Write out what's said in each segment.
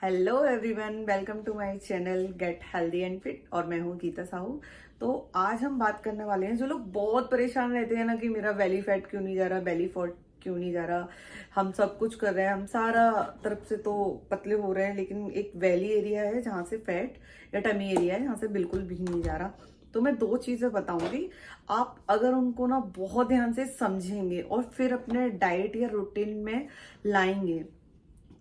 Hello everyone, welcome to my channel get healthy and fit. और मैं हूँ गीता साहू। तो आज हम बात करने वाले हैं, जो लोग बहुत परेशान रहते हैं ना कि मेरा बेली फैट क्यों नहीं जा रहा, बेली फैट क्यों नहीं जा रहा। हम सब कुछ कर रहे हैं, हम सारा तरफ से तो पतले हो रहे हैं, लेकिन एक बेली एरिया है जहाँ से फैट या टमी एरिया है जहाँ से बिल्कुल भी नहीं जा रहा। तो मैं दो चीजें बताऊंगी, आप अगर उनको ना बहुत ध्यान से समझेंगे और फिर अपने डाइट या रूटीन में लाएंगे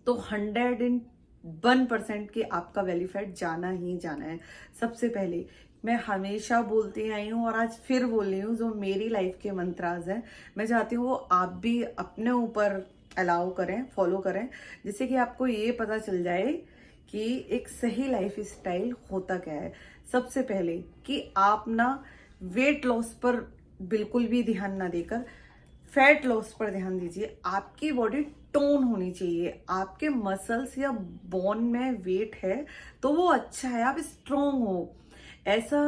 तो 101% की आपका बेली फैट जाना ही जाना है। सबसे पहले मैं हमेशा बोलती आई हूँ और आज फिर बोल रही हूँ, जो मेरी लाइफ के मंत्राज हैं, मैं चाहती हूँ वो आप भी अपने ऊपर अलाउ करें, फॉलो करें, जिससे कि आपको ये पता चल जाए कि एक सही लाइफ स्टाइल होता क्या है। सबसे पहले कि आप ना वेट लॉस पर बिल्कुल भी ध्यान ना देकर फैट लॉस पर ध्यान दीजिए। आपकी बॉडी टोन होनी चाहिए, आपके मसल्स या बोन में वेट है तो वो अच्छा है, आप स्ट्रोंग हो। ऐसा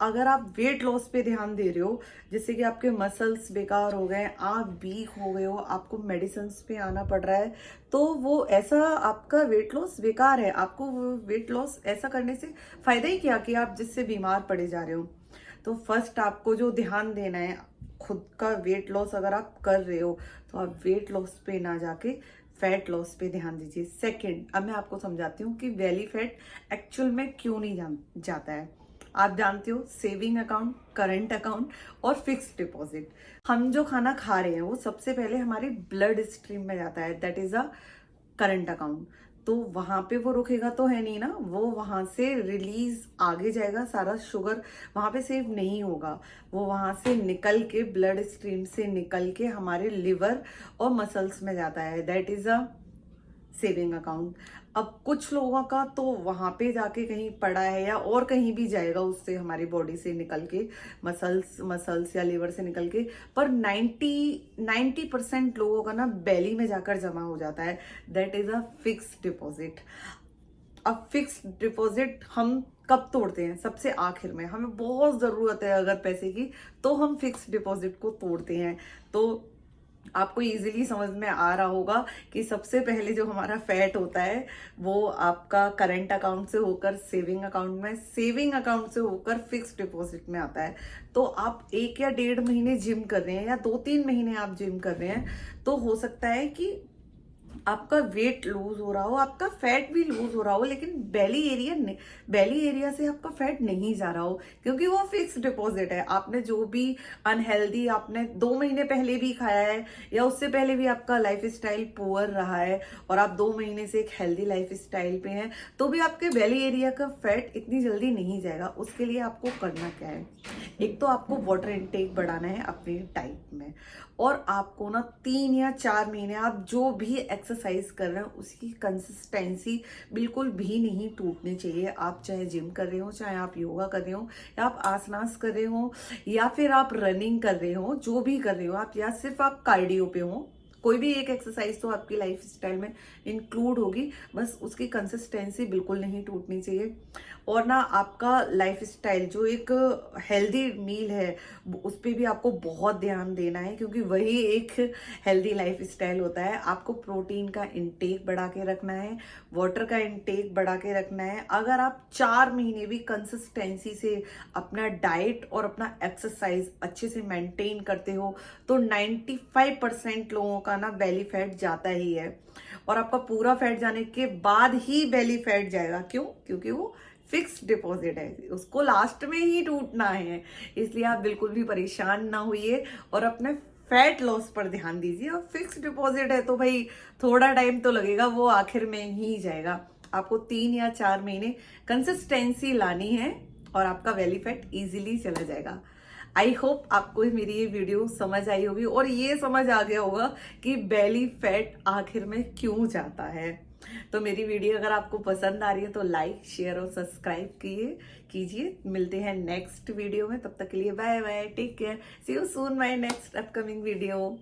अगर आप वेट लॉस पे ध्यान दे रहे हो जिससे कि आपके मसल्स बेकार हो गए, आप वीक हो गए हो, आपको मेडिसिन पे आना पड़ रहा है, तो वो ऐसा आपका वेट लॉस बेकार है। आपको वेट लॉस ऐसा करने से फायदा ही क्या कि आप जिससे बीमार पड़े जा रहे हो। तो फर्स्ट आपको जो ध्यान देना है, खुद का वेट लॉस अगर आप कर रहे हो तो आप वेट लॉस पे ना जाके फैट लॉस पे ध्यान दीजिए। सेकंड, अब मैं आपको समझाती हूँ कि बेली फैट एक्चुअल में क्यों नहीं जाता है। आप जानते हो, सेविंग अकाउंट, करंट अकाउंट और फिक्स्ड डिपॉजिट। हम जो खाना खा रहे हैं वो सबसे पहले हमारी ब्लड स्ट्रीम में जाता है, that is a current account. तो वहां पे वो रुकेगा तो है नहीं ना, वो वहां से रिलीज आगे जाएगा, सारा शुगर वहां पे सेव नहीं होगा। वो वहां से निकल के, ब्लड स्ट्रीम से निकल के हमारे लिवर और मसल्स में जाता है, that is a saving account. अब कुछ लोगों का तो वहां पे जाके कहीं पड़ा है या और कहीं भी जाएगा, उससे हमारी बॉडी से निकल के, मसल्स मसल्स या लिवर से निकल के, पर 90% लोगों का ना बेली में जाकर जमा हो जाता है, that is a fix deposit. अब फिक्स डिपॉजिट हम कब तोड़ते हैं? सबसे आखिर में, हमें बहुत जरूरत है अगर पैसे की, तो हम फिक्स डिपॉजिट को तोड़ते हैं। तो आपको इजीली समझ में आ रहा होगा कि सबसे पहले जो हमारा फैट होता है वो आपका करंट अकाउंट से होकर सेविंग अकाउंट में, सेविंग अकाउंट से होकर फिक्स डिपॉजिट में आता है। तो आप 1 या 1.5 महीने जिम कर रहे हैं या 2-3 महीने आप जिम कर रहे हैं, तो हो सकता है कि आपका वेट लूज हो रहा हो, आपका फैट भी लूज हो रहा हो, लेकिन बेली एरिया से आपका फैट नहीं जा रहा हो, क्योंकि वो फिक्स डिपॉजिट है। आपने जो भी अनहेल्दी आपने 2 महीने पहले भी खाया है या उससे पहले भी आपका लाइफ स्टाइल पुअर रहा है और आप 2 महीने से एक हेल्दी लाइफ स्टाइल पे हैं, तो भी आपके बेली एरिया का फैट इतनी जल्दी नहीं जाएगा। उसके लिए आपको करना क्या है? एक तो आपको वाटर इनटेक बढ़ाना है अपनी डाइट में, और आपको ना 3 या 4 महीने आप जो भी एक्सरसाइज कर रहे हैं उसकी कंसिस्टेंसी बिल्कुल भी नहीं टूटनी चाहिए। आप चाहे जिम कर रहे हो, चाहे आप योगा कर रहे हो, या आप आसनास कर रहे हो, या फिर आप रनिंग कर रहे हो, जो भी कर रहे हो आप, या सिर्फ आप कार्डियो पे हो, कोई भी एक एक्सरसाइज तो आपकी लाइफ स्टाइल में इंक्लूड होगी, बस उसकी कंसिस्टेंसी बिल्कुल नहीं टूटनी चाहिए। और ना आपका लाइफ स्टाइल जो एक हेल्दी मील है उस पर भी आपको बहुत ध्यान देना है, क्योंकि वही एक हेल्दी लाइफ स्टाइल होता है। आपको प्रोटीन का इंटेक बढ़ा के रखना है, वाटर का इंटेक बढ़ा के रखना है। अगर आप 4 महीने भी कंसिस्टेंसी से अपना डाइट और अपना एक्सरसाइज अच्छे से मेंटेन करते हो तो 95% लोगों का ना बेली फैट जाता ही है। और आपका पूरा फैट जाने के बाद ही बेली फैट जाएगा। क्यों? क्योंकि वो फिक्स डिपॉजिट है, उसको लास्ट में ही टूटना है। इसलिए आप बिल्कुल भी परेशान ना होइए और अपने फैट लॉस पर ध्यान दीजिए। और फिक्स डिपॉजिट है तो भाई थोड़ा टाइम तो लगेगा, वो आखिर में ही जाएगा। आपको 3 या 4 महीने कंसिस्टेंसी लानी है और आपका बेली फैट इजीली चला जाएगा। आई होप आपको मेरी ये वीडियो समझ आई होगी और ये समझ आ गया होगा कि बेली फैट आखिर में क्यों जाता है। तो मेरी वीडियो अगर आपको पसंद आ रही है तो लाइक, शेयर और सब्सक्राइब कीजिए। मिलते हैं नेक्स्ट वीडियो में, तब तक के लिए bye bye, take care, see you soon my next upcoming video.